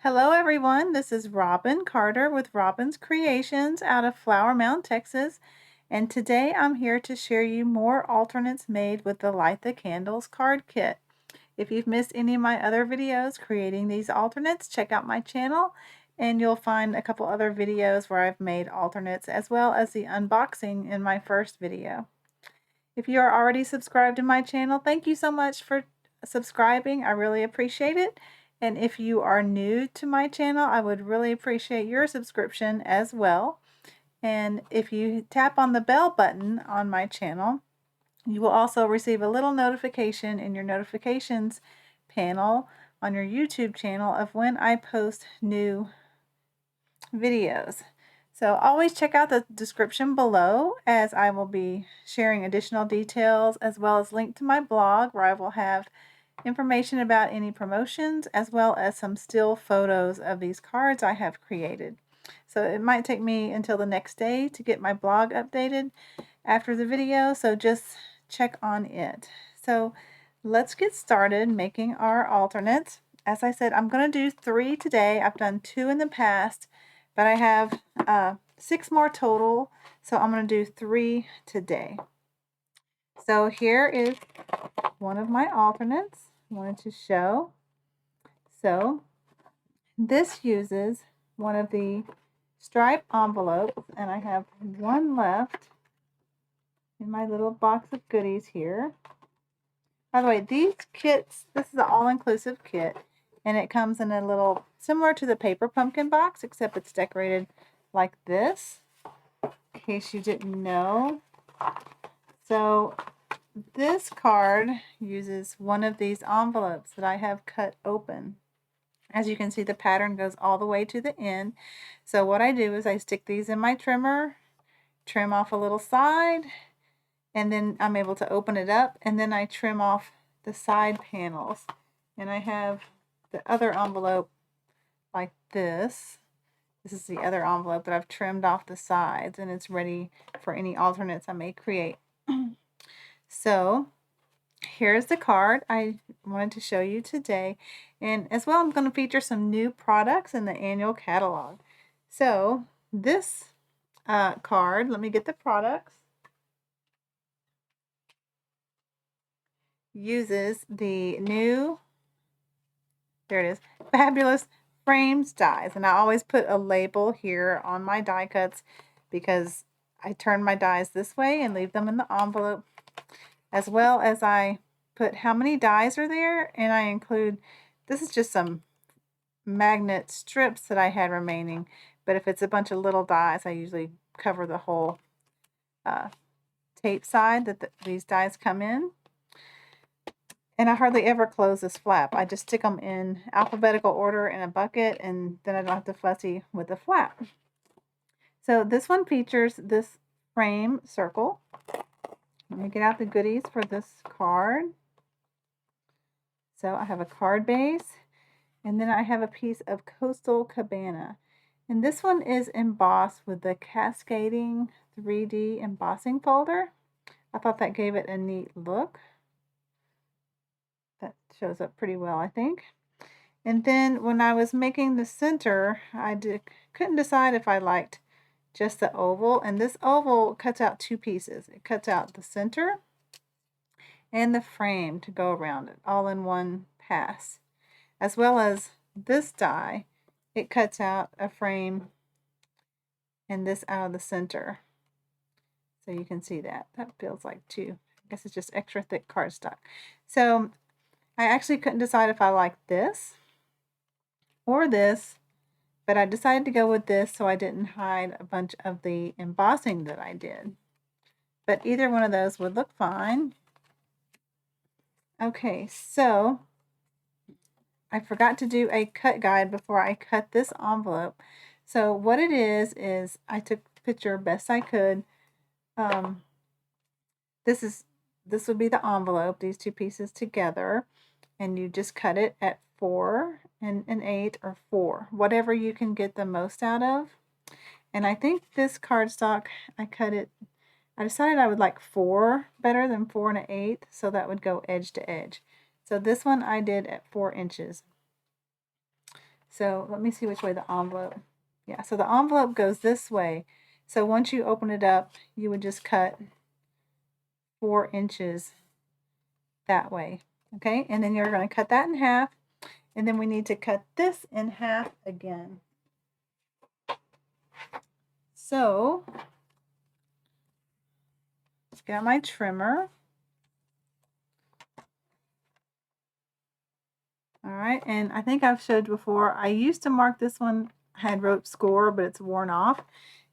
Hello everyone, this is Robin Carter with Robin's Creations out of Flower Mound, Texas, and today I'm here to share you more alternates made with the Light the Candles card kit. If you've missed any of my other videos creating these alternates, check out my channel and you'll find a couple other videos where I've made alternates as well as the unboxing in my first video. If you are already subscribed to my channel, thank you so much for subscribing. I really appreciate it. And if you are new to my channel, I would really appreciate your subscription as well. And if you tap on the bell button on my channel, you will also receive a little notification in your notifications panel on your YouTube channel of when I post new videos. So always check out the description below as I will be sharing additional details as well as link to my blog where I will have information about any promotions as well as some still photos of these cards I have created. So it might take me until the next day to get my blog updated after the video, so just check on it. So let's get started making our alternates. As I said, I'm going to do 3 today. I've done 2 in the past, but I have 6 more total, so I'm going to do 3 today. So here is one of my alternates I wanted to show. So this uses one of the stripe envelopes, and I have one left in my little box of goodies here. By the way, these kits, this is an all-inclusive kit, and it comes in a little, similar to the paper pumpkin box, except it's decorated like this, in case you didn't know. So this card uses one of these envelopes that I have cut open. As you can see, the pattern goes all the way to the end. So what I do is I stick these in my trimmer, trim off a little side, and then I'm able to open it up, and then I trim off the side panels. And I have the other envelope like this. This is the other envelope that I've trimmed off the sides, and it's ready for any alternates I may create. So here's the card I wanted to show you today, and as well I'm going to feature some new products in the annual catalog. So this card, let me get the products, uses the new, there it is, Fabulous Frames dies, and I always put a label here on my die cuts because I turn my dies this way and leave them in the envelope, as well as I put how many dies are there, and I include, this is just some magnet strips that I had remaining, but if it's a bunch of little dies, I usually cover the whole tape side that these dies come in. And I hardly ever close this flap. I just stick them in alphabetical order in a bucket, and then I don't have to fussy with the flap. So this one features this frame circle. Let me get out the goodies for this card. So I have a card base, and then I have a piece of Coastal Cabana. And this one is embossed with the cascading 3D embossing folder. I thought that gave it a neat look. That shows up pretty well, I think. And then when I was making the center, I couldn't decide if I liked just the oval. And this oval cuts out 2 pieces. It cuts out the center and the frame to go around it, all in one pass. As well as this die, it cuts out a frame and this out of the center. So you can see that. That feels like 2. I guess it's just extra thick cardstock. So I actually couldn't decide if I liked this or this, but I decided to go with this so I didn't hide a bunch of the embossing that I did. But either one of those would look fine. Okay, so I forgot to do a cut guide before I cut this envelope. So what it is I took a picture best I could. This would be the envelope, these 2 pieces together, and you just cut it at 4 and an 8 or 4, whatever you can get the most out of. And I think this cardstock, I decided I would like 4 better than 4 and an 8, so that would go edge to edge. So this one I did at 4 inches. So let me see which way the envelope. Yeah, so the envelope goes this way. So once you open it up, you would just cut 4 inches that way. Okay, and then you're going to cut that in half. And then we need to cut this in half again. So let's get out my trimmer. All right, and I think I've showed before, I used to mark this one, I had wrote score, but it's worn off.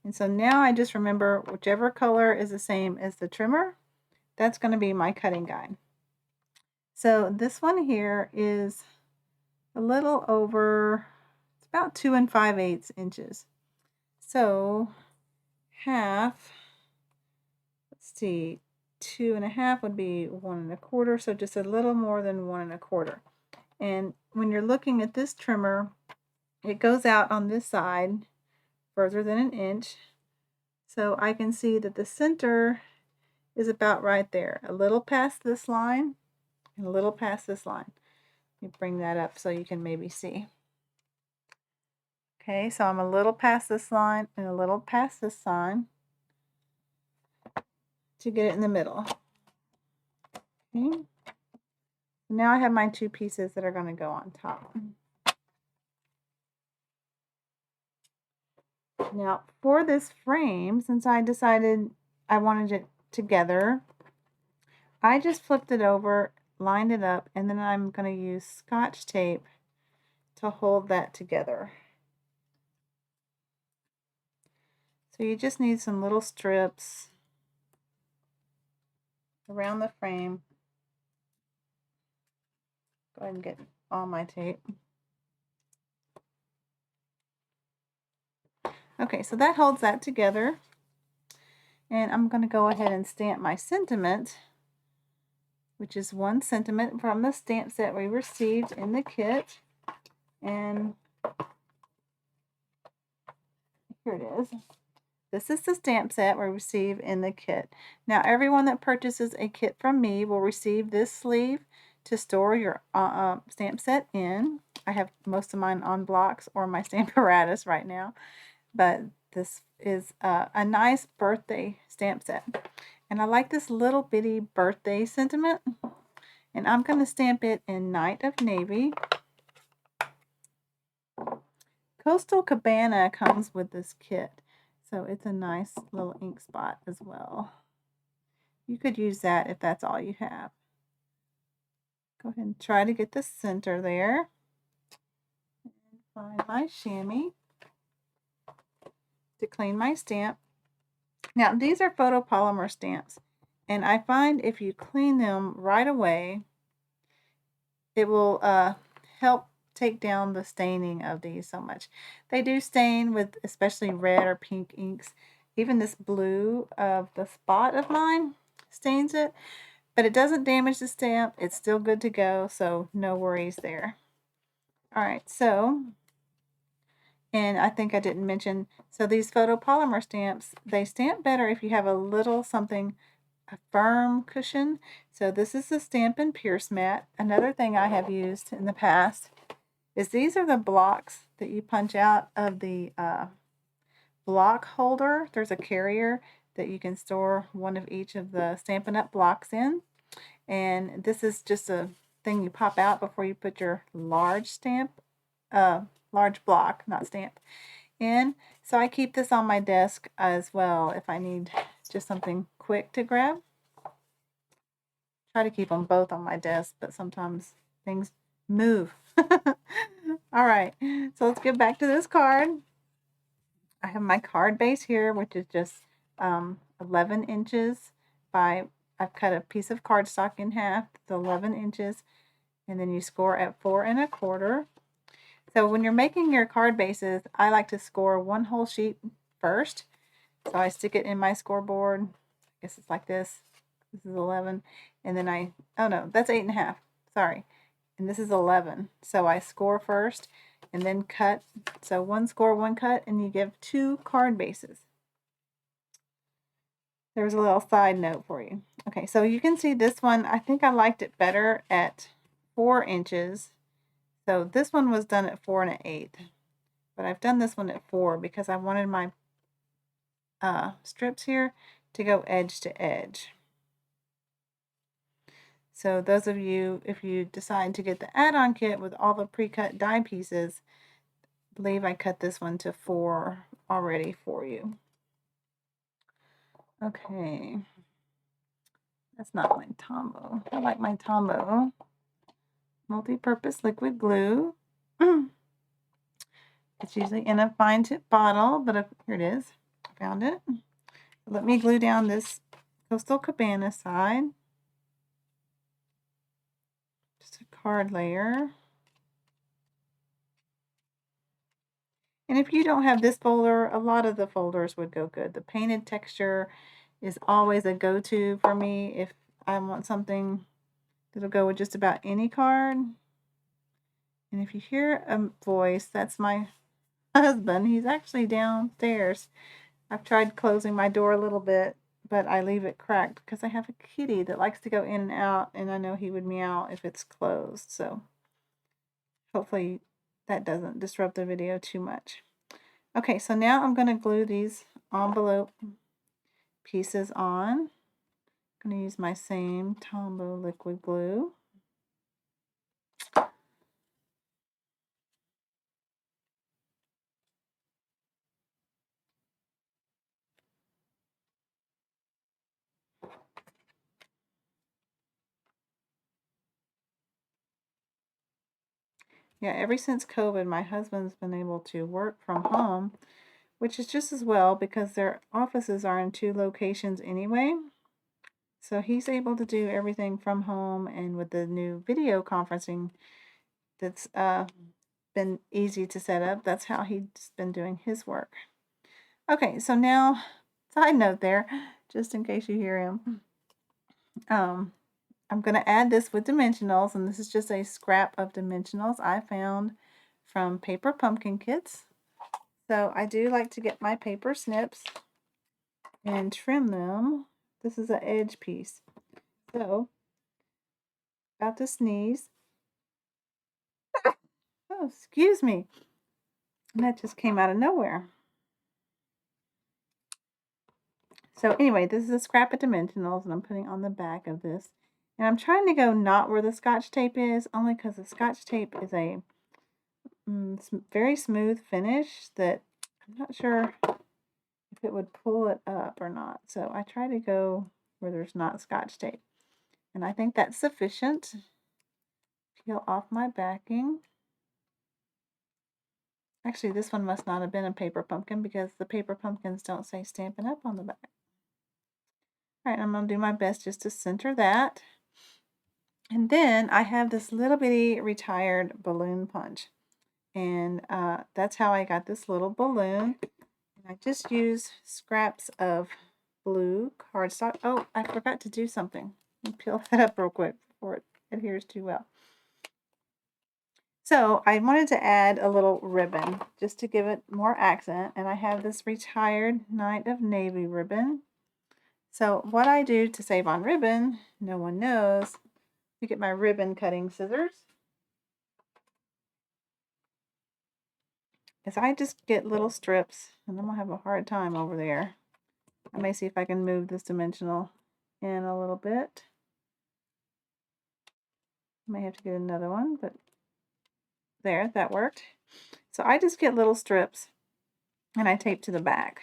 And so now I just remember whichever color is the same as the trimmer, that's going to be my cutting guide. So this one here is a little over, it's about 2 5/8 inches. So half, let's see, 2 1/2 would be 1 1/4, so just a little more than 1 1/4. And when you're looking at this trimmer, it goes out on this side further than 1 inch. So I can see that the center is about right there, a little past this line and a little past this line. Let me bring that up so you can maybe see. Okay, so I'm a little past this line and a little past this line to get it in the middle. Okay. Now I have my 2 pieces that are going to go on top. Now for this frame, since I decided I wanted it together, I just flipped it over, lined it up, and then I'm going to use Scotch tape to hold that together. So you just need some little strips around the frame. Go ahead and get all my tape. Okay, so that holds that together. And I'm going to go ahead and stamp my sentiment, which is 1 sentiment from the stamp set we received in the kit. And here it is. This is the stamp set we receive in the kit. Now, everyone that purchases a kit from me will receive this sleeve to store your stamp set in. I have most of mine on blocks or my Stamparatus right now, but this is a nice birthday stamp set. And I like this little bitty birthday sentiment, and I'm going to stamp it in Night of Navy. Coastal Cabana comes with this kit, so it's a nice little ink spot as well. You could use that if that's all you have. Go ahead and try to get the center there. And find my chamois to clean my stamp. Now, these are photopolymer stamps, and I find if you clean them right away, it will help take down the staining of these so much. They do stain with especially red or pink inks. Even this blue of the spot of mine stains it, but it doesn't damage the stamp. It's still good to go, so no worries there. All right, so, and I think I didn't mention, so these photopolymer stamps, they stamp better if you have a little something, a firm cushion. So this is the Stampin' Pierce Mat. Another thing I have used in the past is these are the blocks that you punch out of the block holder. There's a carrier that you can store one of each of the Stampin' Up! Blocks in. And this is just a thing you pop out before you put your large stamp, large block, not stamp, in. So I keep this on my desk as well if I need just something quick to grab. Try to keep them both on my desk, but sometimes things move. All right, so let's get back to this card. I have my card base here, which is just 11 inches by, I've cut a piece of cardstock in half, it's 11 inches, and then you score at 4 1/4. So when you're making your card bases, I like to score one whole sheet first. So I stick it in my scoreboard. I guess it's like this. This is 11, and then oh no, that's 8 1/2. Sorry. And this is 11. So I score first and then cut. So 1 score, 1 cut, and you give 2 card bases. There's a little side note for you. Okay, so you can see this one, I think I liked it better at 4 inches. So this one was done at 4 1/8, but I've done this one at 4 because I wanted my strips here to go edge to edge. So those of you, if you decide to get the add-on kit with all the pre-cut die pieces, I believe I cut this one to 4 already for you. Okay, that's not my Tombow. I like my Tombow multi-purpose liquid glue. It's usually in a fine tip bottle, but here it is. I found it. Let me glue down this Coastal Cabana side. Just a card layer. And if you don't have this folder, a lot of the folders would go good. The painted texture is always a go-to for me if I want something that'll go with just about any card. And if you hear a voice, that's my husband. He's actually downstairs. I've tried closing my door a little bit, but I leave it cracked because I have a kitty that likes to go in and out, and I know he would meow if it's closed. So hopefully that doesn't disrupt the video too much. Okay, so now I'm going to glue these envelope pieces on. I'm going to use my same Tombow liquid glue. Yeah, ever since COVID, my husband's been able to work from home, which is just as well because their offices are in 2 locations anyway. So he's able to do everything from home, and with the new video conferencing that's been easy to set up, that's how he's been doing his work. Okay, so now, side note there, just in case you hear him, I'm going to add this with dimensionals, and this is just a scrap of dimensionals I found from paper pumpkin kits. So I do like to get my paper snips and trim them. This is an edge piece. So, about to sneeze. Oh, excuse me. And that just came out of nowhere. So anyway, this is a scrap of dimensionals, and I'm putting on the back of this. And I'm trying to go not where the Scotch tape is, only because the Scotch tape is a very smooth finish that I'm not sure if it would pull it up or not. So I try to go where there's not Scotch tape. And I think that's sufficient. Peel off my backing. Actually, this one must not have been a paper pumpkin because the paper pumpkins don't say Stampin' Up on the back. All right, I'm going to do my best just to center that. And then I have this little bitty retired balloon punch. And that's how I got this little balloon. And I just use scraps of blue cardstock. Oh, I forgot to do something. Let me peel that up real quick before it adheres too well. So I wanted to add a little ribbon just to give it more accent. And I have this retired Night of Navy ribbon. So what I do to save on ribbon, no one knows, I get my ribbon cutting scissors. Is I just get little strips, and I'm going to have a hard time over there. I may see if I can move this dimensional in a little bit. I may have to get another one, but there, that worked. So I just get little strips, and I tape to the back.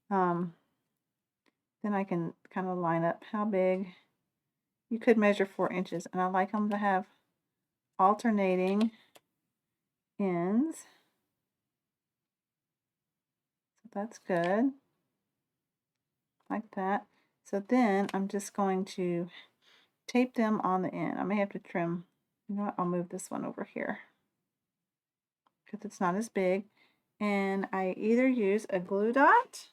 Then I can kind of line up how big. You could measure 4 inches, and I like them to have alternating ends. So that's good. Like that. So then I'm just going to tape them on the end. I may have to trim. You know what? I'll move this one over here because it's not as big. And I either use a glue dot,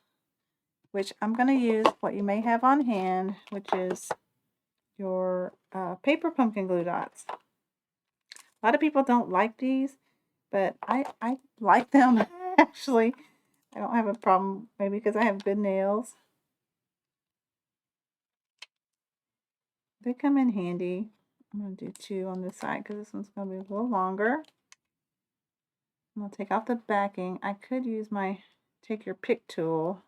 which I'm going to use what you may have on hand, which is your paper pumpkin glue dots. A lot of people don't like these, but I like them actually. I don't have a problem, maybe because I have good nails. They come in handy. I'm going to do 2 on this side because this one's going to be a little longer. I'm going to take off the backing. I could use my take your pick tool,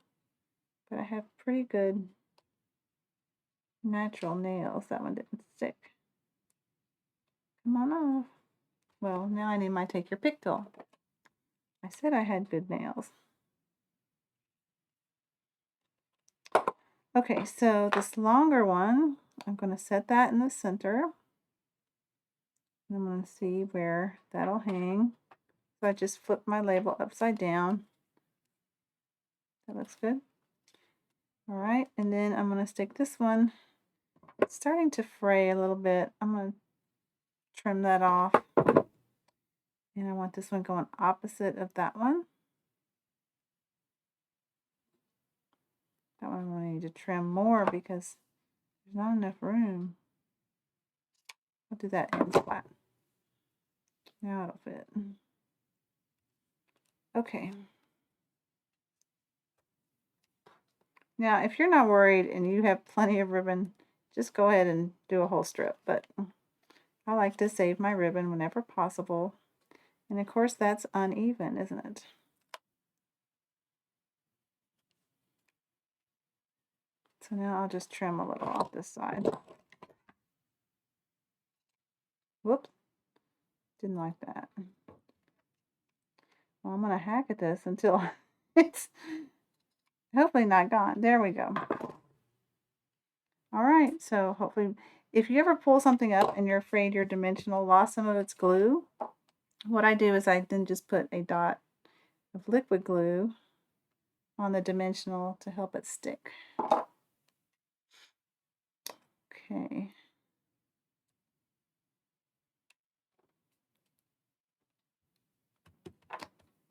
but I have pretty good natural nails. That one didn't stick. Come on off. Well, now I need my take your pick tool. I said I had good nails. Okay, so this longer one, I'm going to set that in the center. And I'm going to see where that'll hang. So I just flip my label upside down. That looks good. All right, and then I'm going to stick this one. It's starting to fray a little bit. I'm going to trim that off. And I want this one going opposite of that one. That one I'm going to need to trim more because there's not enough room. I'll do that end flat. Now it'll fit. Okay. Now, if you're not worried and you have plenty of ribbon, just go ahead and do a whole strip. But I like to save my ribbon whenever possible. And of course, that's uneven, isn't it? So now I'll just trim a little off this side. Whoops. Didn't like that. Well, I'm going to hack at this until it's hopefully not gone. There we go. All right, so hopefully, if you ever pull something up and you're afraid your dimensional lost some of its glue, what I do is I then just put a dot of liquid glue on the dimensional to help it stick. Okay.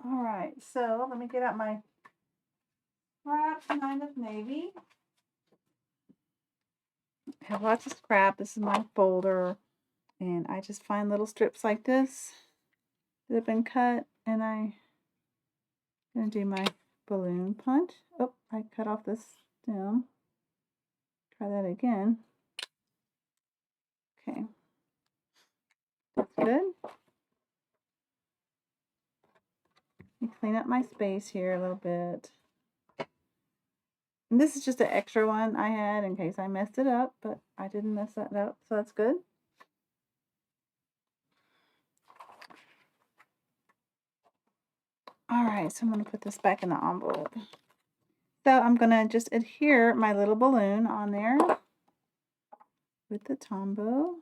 All right, so let me get out my scrap 9 of navy. I have lots of scrap. This is my folder. And I just find little strips like this that have been cut. And I'm going to do my balloon punch. Oh, I cut off this stem. Try that again. Okay. That's good. Let me clean up my space here a little bit. And this is just an extra one I had in case I messed it up, but I didn't mess that up, so that's good. All right, so I'm going to put this back in the envelope. So I'm going to just adhere my little balloon on there with the Tombow.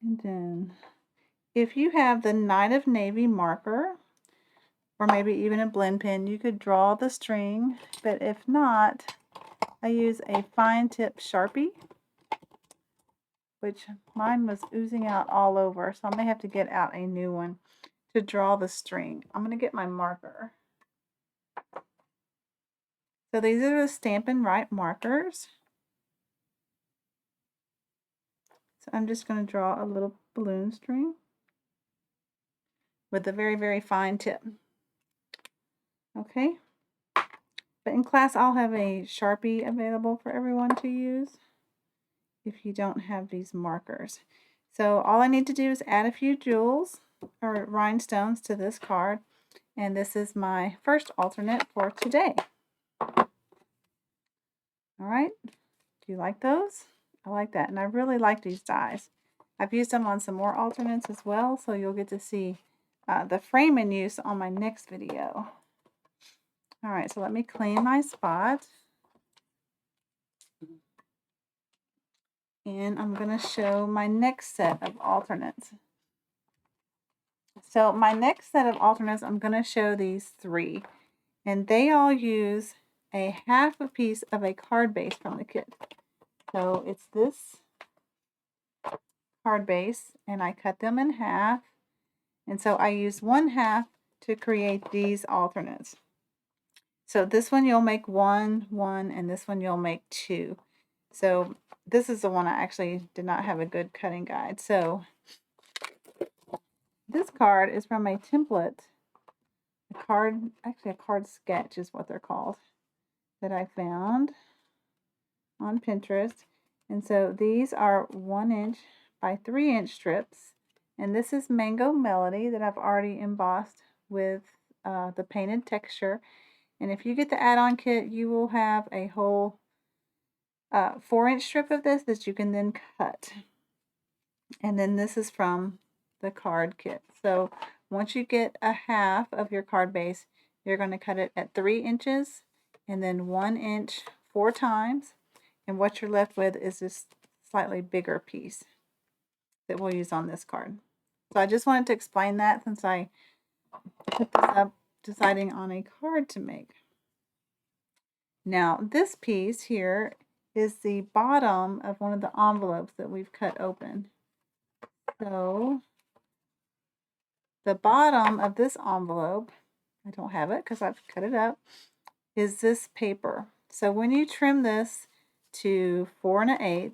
And then if you have the 9 of navy marker, or maybe even a blend pen, you could draw the string, but if not, I use a fine tip Sharpie, which mine was oozing out all over, so I may have to get out a new one to draw the string. I'm going to get my marker. So these are the Stampin' Right markers. So I'm just going to draw a little balloon string with a very, very fine tip. Okay. But in class, I'll have a Sharpie available for everyone to use if you don't have these markers. So all I need to do is add a few jewels or rhinestones to this card. And this is my first alternate for today. All right. Do you like those? I like that. And I really like these dies. I've used them on some more alternates as well, so you'll get to see the frame in use on my next video. All right, so let me clean my spot. And I'm going to show my next set of alternates. So my next set of alternates, I'm going to show these 3. And they all use a half a piece of a card base from the kit. So it's this card base, and I cut them in half. And so I use 1/2 to create these alternates. So this one you'll make 1, 1, and this one you'll make 2. So this is the one I actually did not have a good cutting guide. So this card is from a template, actually a card sketch is what they're called, that I found. on Pinterest. And so these are 1" by 3" strips. And this is Mango Melody that I've already embossed with the painted texture. And if you get the add-on kit, you will have a whole 4" strip of this that you can then cut. And then this is from the card kit. So once you get a half of your card base, you're going to cut it at 3 inches and then 1" 4 times. And what you're left with is this slightly bigger piece that we'll use on this card. So I just wanted to explain that since I put this up deciding on a card to make. Now this piece here is the bottom of one of the envelopes that we've cut open. So the bottom of this envelope, I don't have it because I've cut it up, is this paper. So when you trim this to 4 1/8, I'm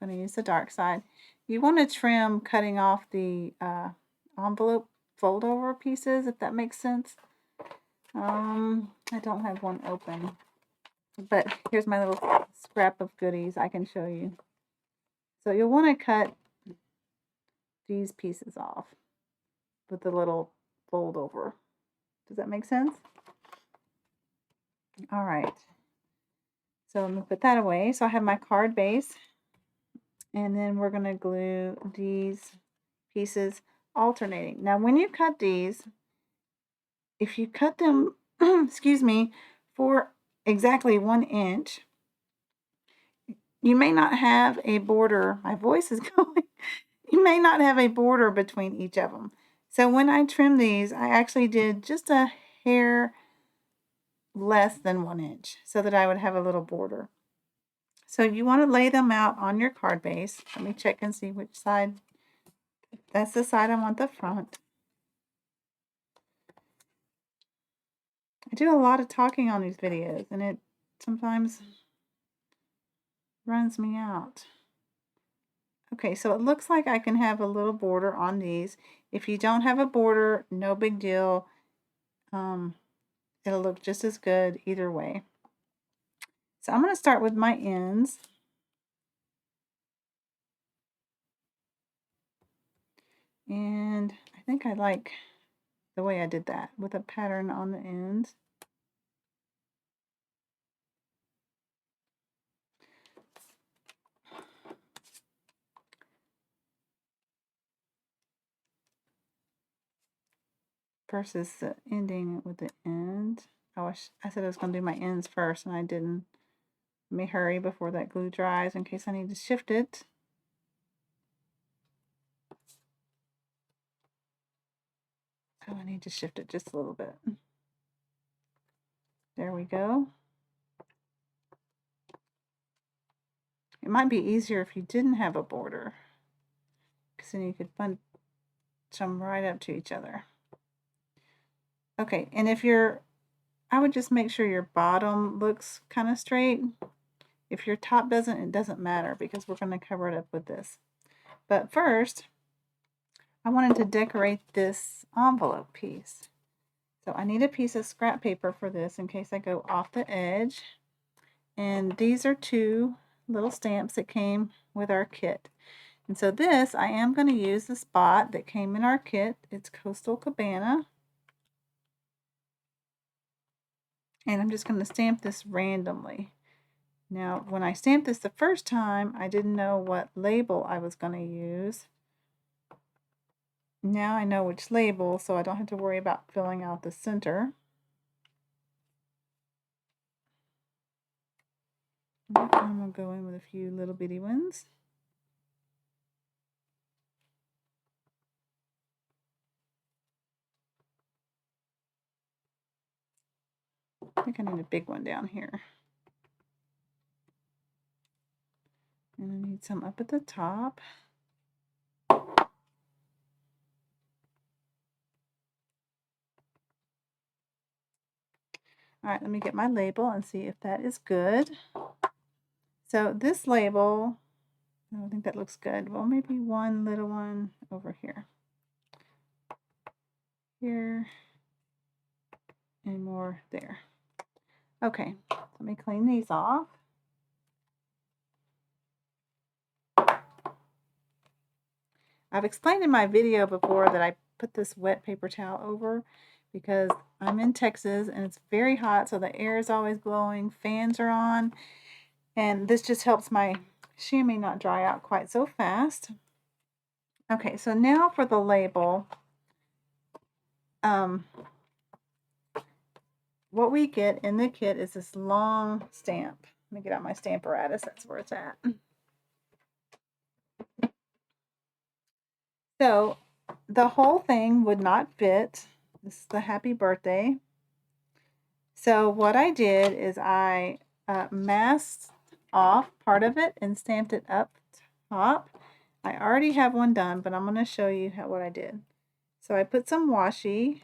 going to use the dark side, you want to trim cutting off the envelope fold over pieces, if that makes sense. I don't have one open, but here's my little scrap of goodies I can show you. So you'll want to cut these pieces off with the little fold over. Does that make sense? All right. So I'm going to put that away. So I have my card base, and then we're going to glue these pieces alternating. Now when you cut these, if you cut them, excuse me, for exactly 1". You may not have a border. My voice is going. You may not have a border between each of them. So when I trim these, I actually did just a hair less than 1" so that I would have a little border. So you want to lay them out on your card base. Let me check and see which side. That's the side I want the front. I do a lot of talking on these videos, and it sometimes runs me out. Okay, so it looks like I can have a little border on these. If you don't have a border, no big deal. It'll look just as good either way. So I'm going to start with my ends. And I think I like the way I did that with a pattern on the ends. Versus the ending with the end. I said I was going to do my ends first and I didn't. Let me hurry before that glue dries in case I need to shift it. Oh, I need to shift it just a little bit. There we go. It might be easier if you didn't have a border, because then you could bunch them right up to each other. Okay, and I would just make sure your bottom looks kind of straight. If your top doesn't, it doesn't matter because we're going to cover it up with this. But first, I wanted to decorate this envelope piece. So I need a piece of scrap paper for this in case I go off the edge. And these are 2 little stamps that came with our kit. And so this, I am going to use the spot that came in our kit. It's Coastal Cabana. And I'm just going to stamp this randomly. Now, when I stamped this the first time, I didn't know what label I was going to use. Now I know which label, so I don't have to worry about filling out the center. I'm going to go in with a few little bitty ones. I think I need a big one down here. And I need some up at the top. All right, let me get my label and see if that is good. So this label, I don't think that looks good. Well, maybe one little one over here. Here. And more there. Okay, let me clean these off. I've explained in my video before that I put this wet paper towel over because I'm in Texas and it's very hot, so the air is always blowing, fans are on, and this just helps my chamois not dry out quite so fast. Okay, so now for the label. What we get in the kit is this long stamp. Let me get out my stamp apparatus, that's where it's at. So the whole thing would not fit. This is the happy birthday. So what I did is I masked off part of it and stamped it up top. I already have one done, but I'm going to show you what I did. So I put some washi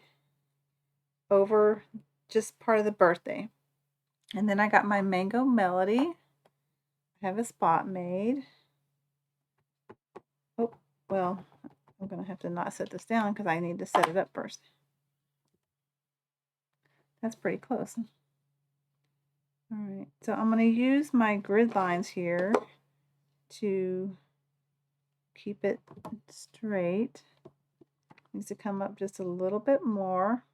over just part of the birthday. And then I got my Mango Melody. I have a spot made. Oh, well, I'm going to have to not set this down because I need to set it up first. That's pretty close. Alright, so I'm going to use my grid lines here to keep it straight. Needs to come up just a little bit more.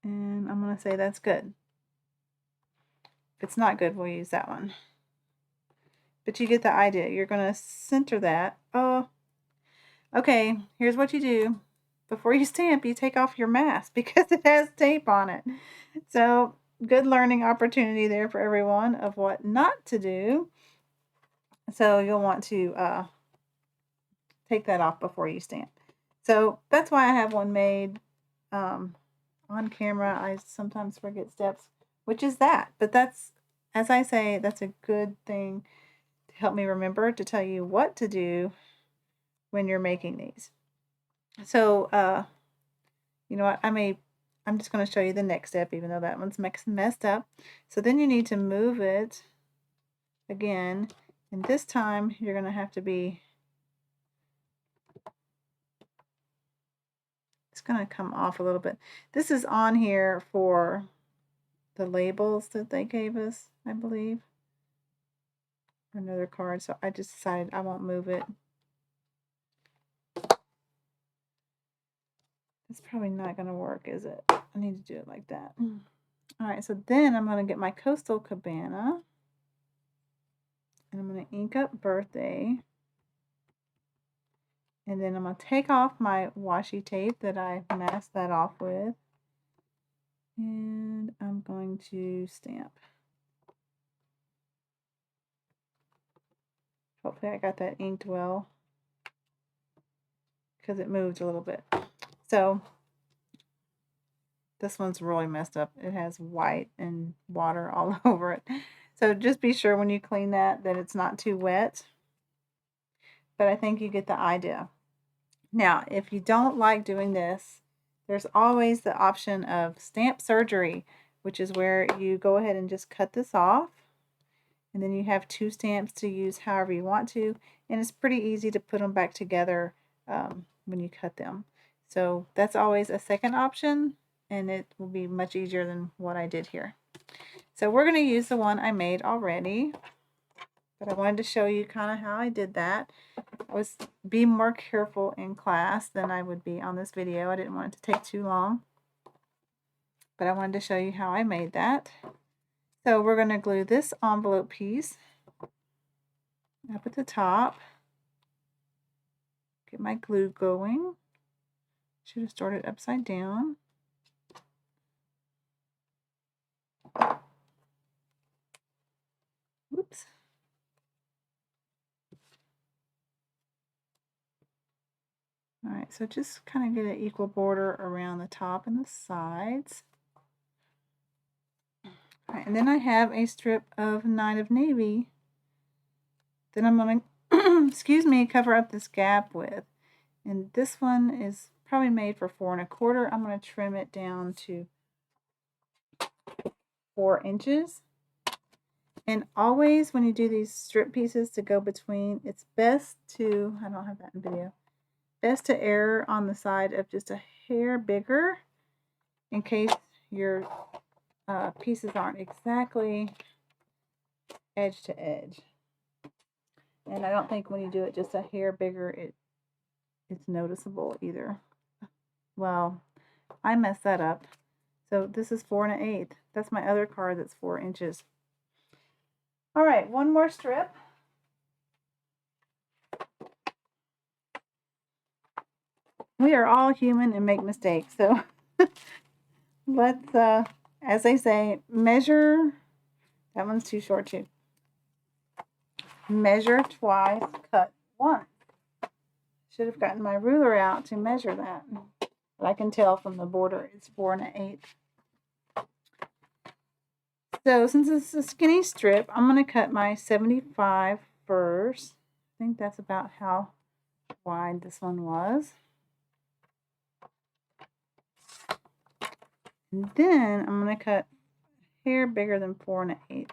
And I'm going to say that's good. If it's not good, we'll use that one. But you get the idea. You're going to center that. Oh, okay, here's what you do. Before you stamp, you take off your mask because it has tape on it. So, good learning opportunity there for everyone of what not to do. So, you'll want to take that off before you stamp. So, that's why I have one made on camera. I sometimes forget steps, which is that. But that's, as I say, that's a good thing to help me remember to tell you what to do when you're making these. So, you know what, I'm just going to show you the next step, even though that one's messed up. So then you need to move it again, and this time you're going to have to be, it's going to come off a little bit. This is on here for the labels that they gave us, I believe. Another card, so I just decided I won't move it. It's probably not going to work, is it? I need to do it like that. Alright, so then I'm going to get my Coastal Cabana. And I'm going to ink up birthday. And then I'm going to take off my washi tape that I masked that off with. And I'm going to stamp. Hopefully I got that inked well, because it moved a little bit. So this one's really messed up. It has white and water all over it. So just be sure when you clean that it's not too wet. But I think you get the idea. Now, if you don't like doing this, there's always the option of stamp surgery, which is where you go ahead and just cut this off. And then you have two stamps to use however you want to. And it's pretty easy to put them back together when you cut them. So that's always a second option, and it will be much easier than what I did here. So we're going to use the one I made already. But I wanted to show you kind of how I did that. I was being more careful in class than I would be on this video. I didn't want it to take too long. But I wanted to show you how I made that. So we're going to glue this envelope piece up at the top. Get my glue going. Should have started upside down. Whoops. Alright, so just kind of get an equal border around the top and the sides. Alright, and then I have a strip of Night of Navy that I'm going to, excuse me, cover up this gap with. And this one is probably made for 4 1/4. I'm going to trim it down to 4 inches. And always when you do these strip pieces to go between, it's best to, I don't have that in video, best to err on the side of just a hair bigger in case your pieces aren't exactly edge to edge. And I don't think when you do it just a hair bigger, it's noticeable either. Well, I messed that up. So this is 4 1/8. That's my other card that's 4 inches. All right, one more strip. We are all human and make mistakes. So let's, as they say, measure. That one's too short too. Measure twice, cut once. Should have gotten my ruler out to measure that. But I can tell from the border it's 4 1/8. So since it's a skinny strip, I'm going to cut my 75 first. I think that's about how wide this one was. And then I'm going to cut hair bigger than 4 1/8.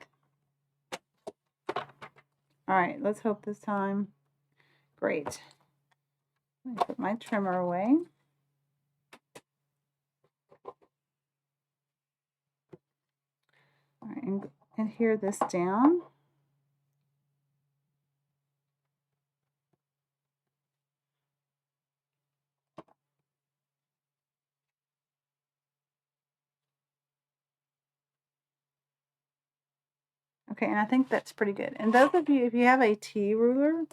All right, let's hope this time. Great. Let me put my trimmer away. All right, and adhere this down. Okay, and I think that's pretty good. And those of you, if you have a T ruler,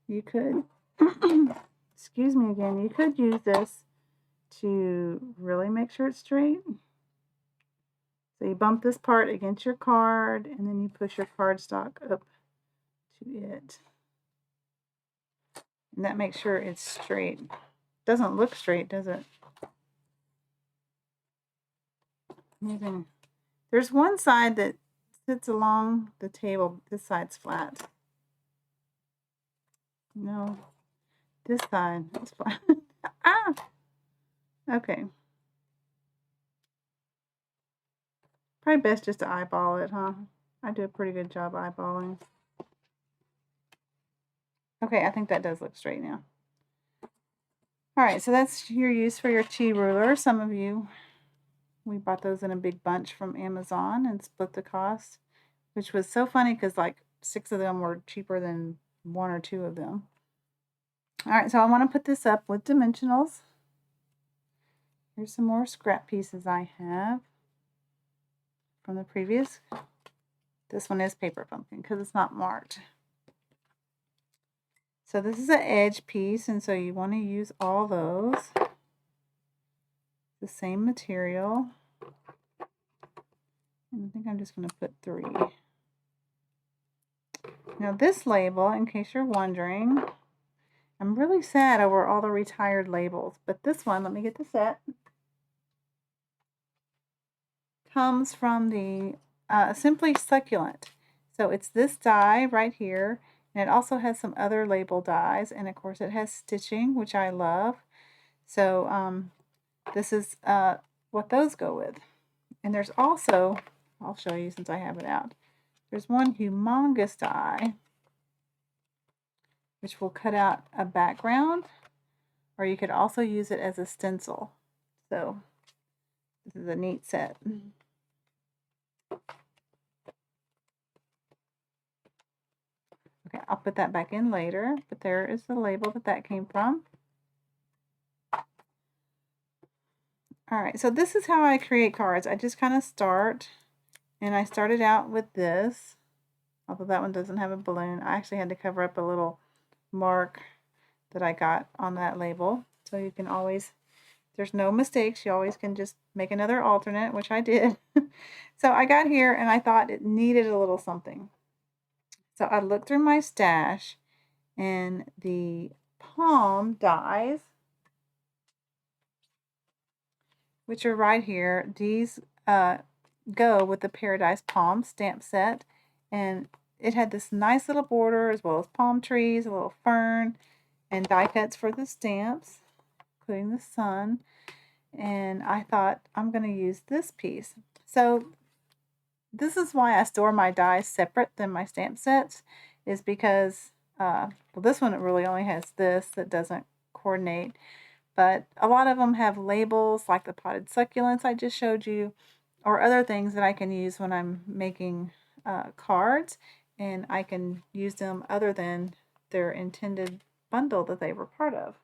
you could, excuse me again, you could use this to really make sure it's straight. So you bump this part against your card, and then you push your cardstock up to it. And that makes sure it's straight. Doesn't look straight, does it? Amazing. There's one side that sits along the table. This side's flat. No, this side is flat. Ah! Okay. Probably best just to eyeball it, huh? I do a pretty good job eyeballing. Okay, I think that does look straight now. All right, so that's your use for your T ruler. Some of you, we bought those in a big bunch from Amazon and split the cost, which was so funny because like 6 of them were cheaper than 1 or 2 of them. All right, so I want to put this up with dimensionals. Here's some more scrap pieces I have from the previous. This one is paper pumpkin because it's not marked. So this is an edge piece, and so you want to use all those. The same material. And I think I'm just going to put 3. Now this label, in case you're wondering, I'm really sad over all the retired labels, but this one, let me get the set, comes from the Simply Succulent. So it's this die right here, and it also has some other label dies, and of course it has stitching, which I love. So this is what those go with. And there's also, I'll show you since I have it out, there's one humongous die which will cut out a background, or you could also use it as a stencil. So this is a neat set. Okay, I'll put that back in later, but there is the label that came from. All right, so this is how I create cards. I just kind of start, and I started out with this, although that one doesn't have a balloon. I actually had to cover up a little mark that I got on that label. So you can always, there's no mistakes. You always can just make another alternate, which I did. So I got here and I thought it needed a little something. So I looked through my stash, and the palm dies, which are right here, these go with the Paradise Palm stamp set. And it had this nice little border, as well as palm trees, a little fern, and die cuts for the stamps, including the sun. And I thought, I'm going to use this piece. So this is why I store my dies separate than my stamp sets, is because, well, this one really only has this that doesn't coordinate, but a lot of them have labels like the potted succulents I just showed you, or other things that I can use when I'm making cards. and I can use them other than their intended bundle that they were part of.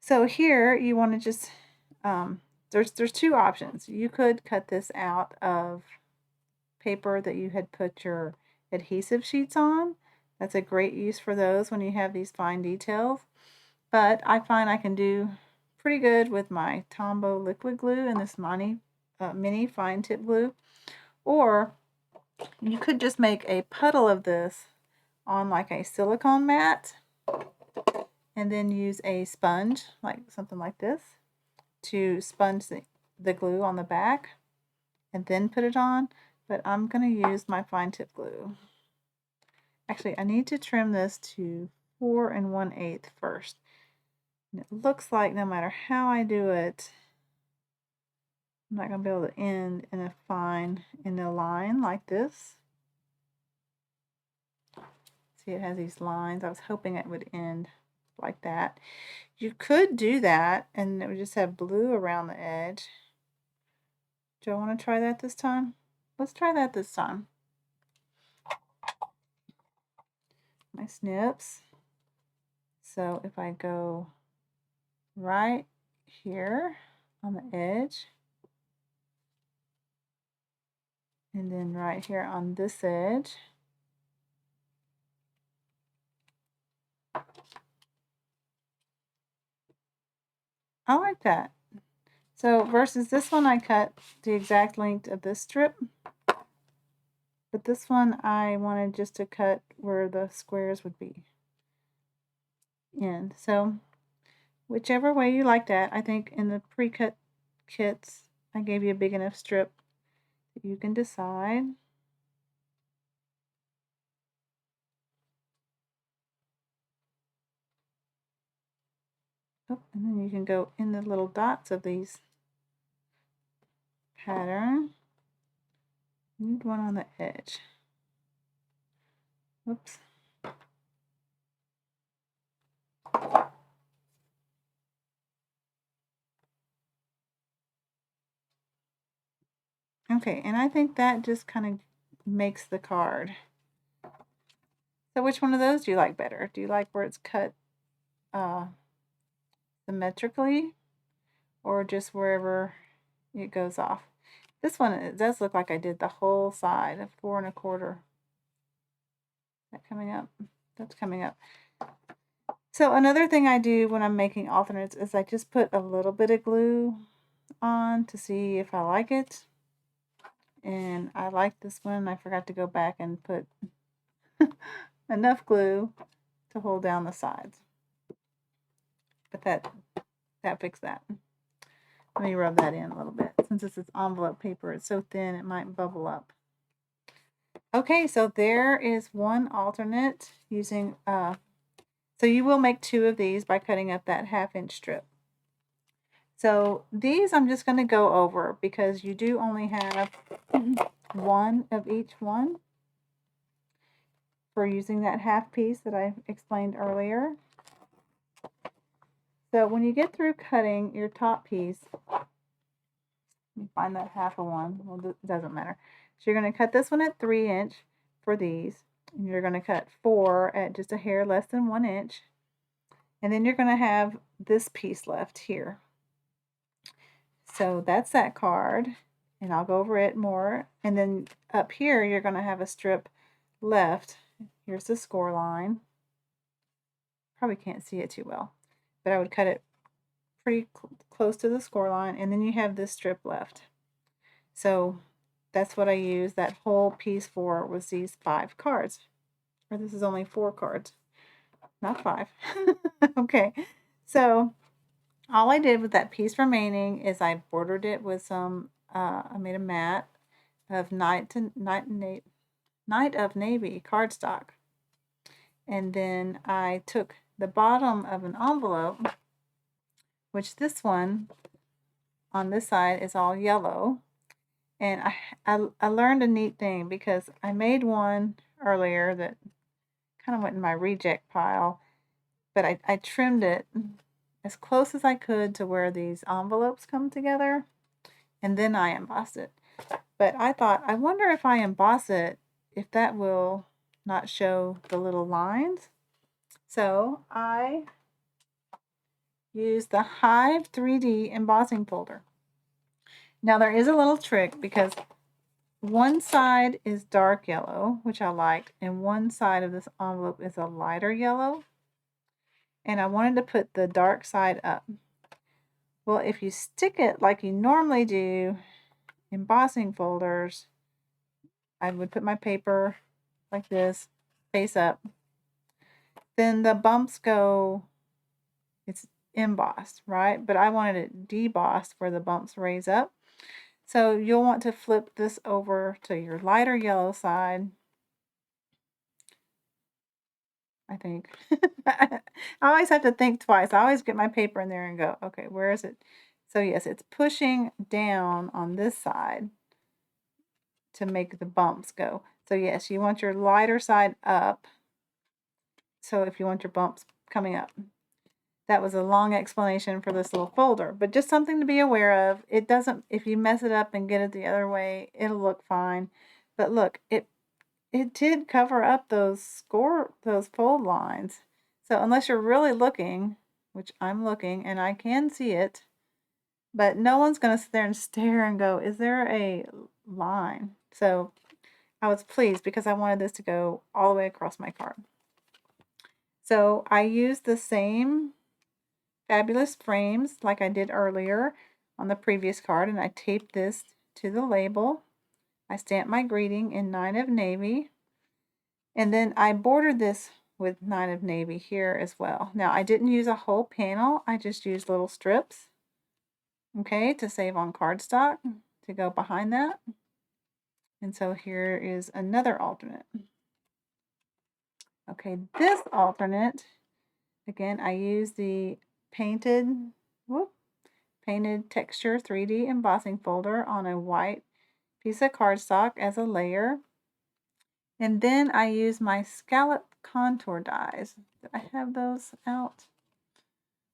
So here you want to just, there's two options. You could cut this out of paper that you had put your adhesive sheets on. That's a great use for those when you have these fine details. But I find I can do pretty good with my Tombow liquid glue and this mini fine tip glue. Or you could just make a puddle of this on like a silicone mat and then use a sponge, like something like this, to sponge the glue on the back and then put it on. But I'm going to use my fine tip glue. Actually, I need to trim this to 4 1/8 first. And it looks like no matter how I do it, I'm not going to be able to end in a line like this. See, it has these lines. I was hoping it would end like that. You could do that and it would just have blue around the edge. Do I want to try that this time? Let's try that this time. My snips. So if I go right here on the edge, and then right here on this edge, I like that. So versus this one, I cut the exact length of this strip, but this one I wanted just to cut where the squares would be in. So whichever way you like that, I think in the pre-cut kits, I gave you a big enough strip that you can decide. Oh, and then you can go in the little dots of these pattern. You need one on the edge. Oops. Okay, and I think that just kind of makes the card. So which one of those do you like better? Do you like where it's cut symmetrically, or just wherever it goes off? This one, it does look like I did the whole side of 4 1/4. Is that coming up? That's coming up. So another thing I do when I'm making alternates is I just put a little bit of glue on to see if I like it. And I like this one. I forgot to go back and put enough glue to hold down the sides. But that fixed that. Let me rub that in a little bit. Since this is envelope paper, it's so thin it might bubble up. Okay, so there is one alternate using, so you will make 2 of these by cutting up that 1/2 inch strip. So these I'm just going to go over because you do only have one of each one for using that half piece that I explained earlier. So when you get through cutting your top piece, you find that 1/2 one, well, it doesn't matter. So you're going to cut this one at 3 inch for these, and you're going to cut 4 at just a hair less than 1 inch, and then you're going to have this piece left here. So that's that card, and I'll go over it more. And then up here, you're going to have a strip left. Here's the score line. Probably can't see it too well, but I would cut it pretty close to the score line, and then you have this strip left. So that's what I used that whole piece for, was these 5 cards. Or this is only 4 cards, not 5. Okay, so all I did with that piece remaining is I bordered it with some, I made a mat of Night of Navy cardstock. And then I took the bottom of an envelope, which this one on this side is all yellow. And I learned a neat thing because I made one earlier that kind of went in my reject pile, but I trimmed it as close as I could to where these envelopes come together, and then I embossed it. But I thought, I wonder if I emboss it, if that will not show the little lines. So I use the Hive 3D embossing folder. Now there is a little trick because one side is dark yellow, which I liked, and one side of this envelope is a lighter yellow. And I wanted to put the dark side up. Well, if you stick it like you normally do, embossing folders, I would put my paper like this, face up. Then the bumps go, it's embossed, right? But I wanted it debossed where the bumps raise up. So you'll want to flip this over to your lighter yellow side, I think. I always have to think twice. I always get my paper in there and go, okay, where is it? So yes, it's pushing down on this side to make the bumps go. So yes, you want your lighter side up. So if you want your bumps coming up. That was a long explanation for this little folder, but just something to be aware of. It doesn't, if you mess it up and get it the other way, it'll look fine. But look, it did cover up those fold lines. So unless you're really looking, which I'm looking and I can see it, but no one's going to sit there and stare and go, is there a line? So I was pleased because I wanted this to go all the way across my card. So I used the same fabulous frames like I did earlier on the previous card, and I taped this to the label. I stamped my greeting in 9 of navy, and then I bordered this with 9 of navy here as well. Now I didn't use a whole panel, I just used little strips, okay, to save on cardstock to go behind that. And so here is another alternate. Okay, this alternate, again, I use the painted texture 3D embossing folder on a white piece of cardstock as a layer. And then I use my scallop contour dies. Did I have those out?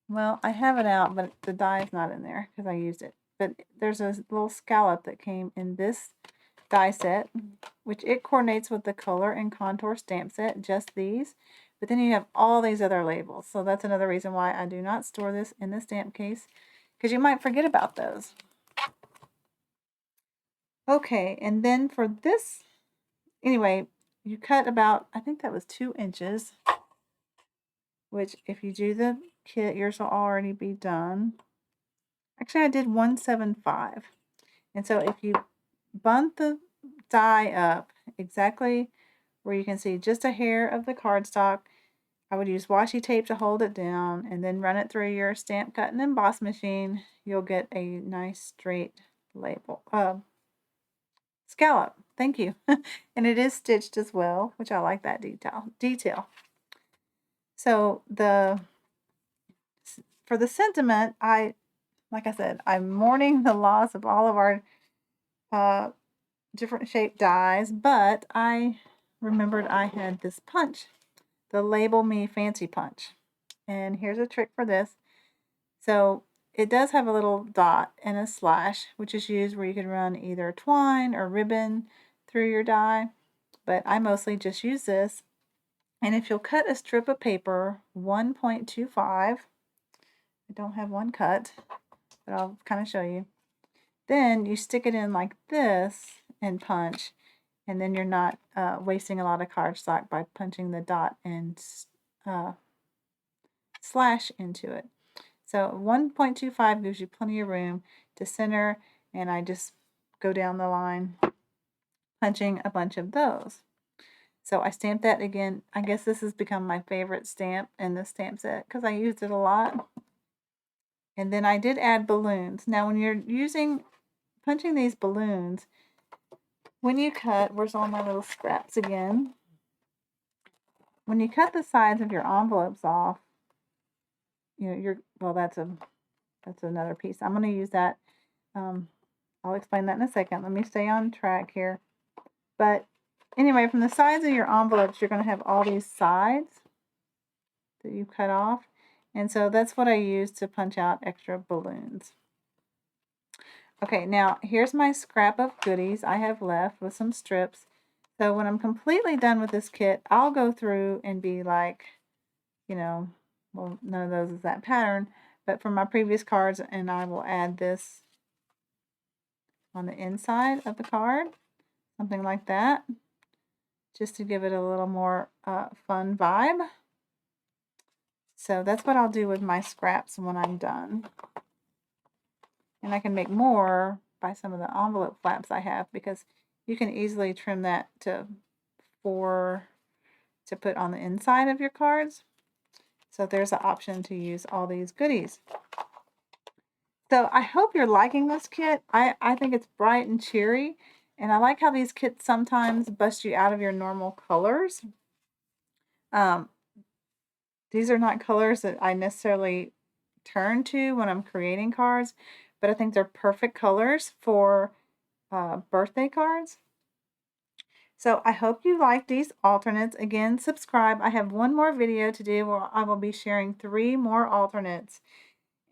Well, I have it out, but the die is not in there because I used it. But there's a little scallop that came in this die set, which it coordinates with the color and contour stamp set, just these. But then you have all these other labels. So that's another reason why I do not store this in the stamp case, because you might forget about those. Okay, and then for this, anyway, you cut about, I think that was 2 inches, which if you do the kit, yours will already be done. Actually, I did 175. And so if you bunt the die up exactly where you can see just a hair of the cardstock, I would use washi tape to hold it down and then run it through your stamp cut and emboss machine. You'll get a nice straight label. Scallop, thank you. And it is stitched as well, which I like that detail. So for the sentiment, like I said, I'm mourning the loss of all of our different shaped dies, but I remembered I had this punch, the Label Me Fancy Punch. And here's a trick for this. So it does have a little dot and a slash, which is used where you can run either twine or ribbon through your die, but I mostly just use this. And if you'll cut a strip of paper 1.25, I don't have one cut, but I'll kind of show you. Then you stick it in like this and punch, and then you're not wasting a lot of cardstock by punching the dot and slash into it. So 1.25 gives you plenty of room to center, and I just go down the line punching a bunch of those. So I stamped that again. I guess this has become my favorite stamp in the stamp set because I used it a lot. And then I did add balloons. Now when you're punching these balloons, when you cut, where's all my little scraps again? When you cut the sides of your envelopes off, you know, well, that's another piece. I'm going to use that. I'll explain that in a second. Let me stay on track here. But anyway, from the sides of your envelopes, you're going to have all these sides that you cut off. And so that's what I use to punch out extra balloons. Okay, now here's my scrap of goodies I have left with some strips. So when I'm completely done with this kit, I'll go through and be like, you know, well, none of those is that pattern, but from my previous cards, and I will add this on the inside of the card, something like that, just to give it a little more fun vibe. So that's what I'll do with my scraps when I'm done. And I can make more by some of the envelope flaps I have, because you can easily trim that to 4 to put on the inside of your cards. So there's an option to use all these goodies. So I hope you're liking this kit. I think it's bright and cheery, and I like how these kits sometimes bust you out of your normal colors. These are not colors that I necessarily turn to when I'm creating cards, but I think they're perfect colors for birthday cards. So I hope you like these alternates. Again, subscribe. I have one more video to do where I will be sharing 3 more alternates.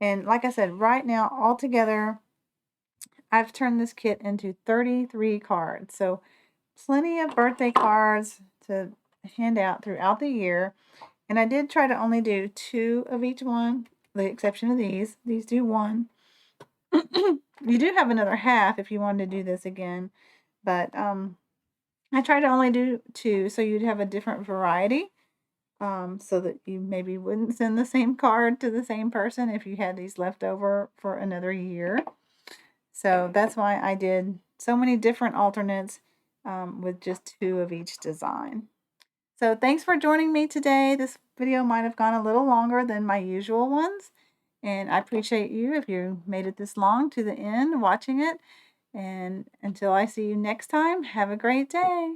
And like I said, right now, altogether, I've turned this kit into 33 cards. So plenty of birthday cards to hand out throughout the year. And I did try to only do 2 of each one, with the exception of these. These do 1. You do have another half if you wanted to do this again. But I tried to only do 2, so you'd have a different variety, so that you maybe wouldn't send the same card to the same person if you had these left over for another year. So that's why I did so many different alternates with just 2 of each design. So thanks for joining me today. This video might have gone a little longer than my usual ones, and I appreciate you if you made it this long to the end watching it. And until I see you next time, have a great day.